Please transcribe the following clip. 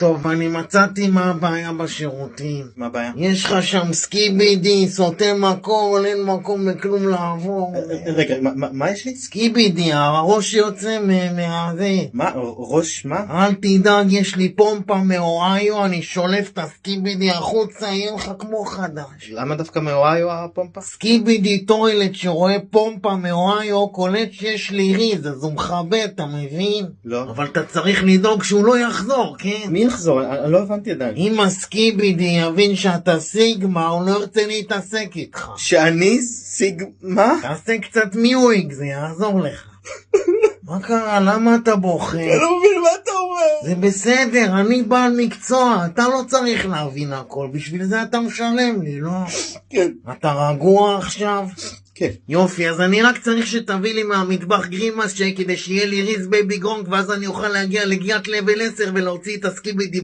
טוב, אני מצאתי מה הבעיה בשירותים. מה הבעיה? יש לך שם סקיבידי, סוטה מקום, אין מקום לכלום לעבור. רגע, מה יש לי? סקיבידי, הראש יוצא מהזה. מה? ראש מה? אל תדאג, יש לי פומפה מאוהיו, אני שולף את הסקיבידי החוצה, יהיה לך כמו חדש. למה דווקא מאוהיו הפומפה? סקיבידי טוילט שרואה פומפה מאוהיו, קולט שיש לי ריז, אז הוא מכבה, אתה מבין? לא. אבל אתה צריך לדאוג שהוא לא יחזור, כן? מי יחזור? אני לא הבנתי עדיין. אם הסקיבידי יבין שאתה סיגמה, הוא לא ירצה להתעסק איתך. שאני סיגמה? תעשה קצת מיואיג, זה יעזור לך. מה קרה? למה אתה בוכה? אני לא מבין מה אתה אומר. זה בסדר, אני בעל מקצוע, אתה לא צריך להבין הכל, בשביל זה אתה משלם לי, לא? כן. אתה רגוע עכשיו? כן. יופי, אז אני רק צריך שתביא לי מהמטבח גרימס שי כדי שיהיה לי ריז בייבי גרונק, ואז אני אוכל להגיע לגיית לבל 10 ולהוציא את הסקיבידי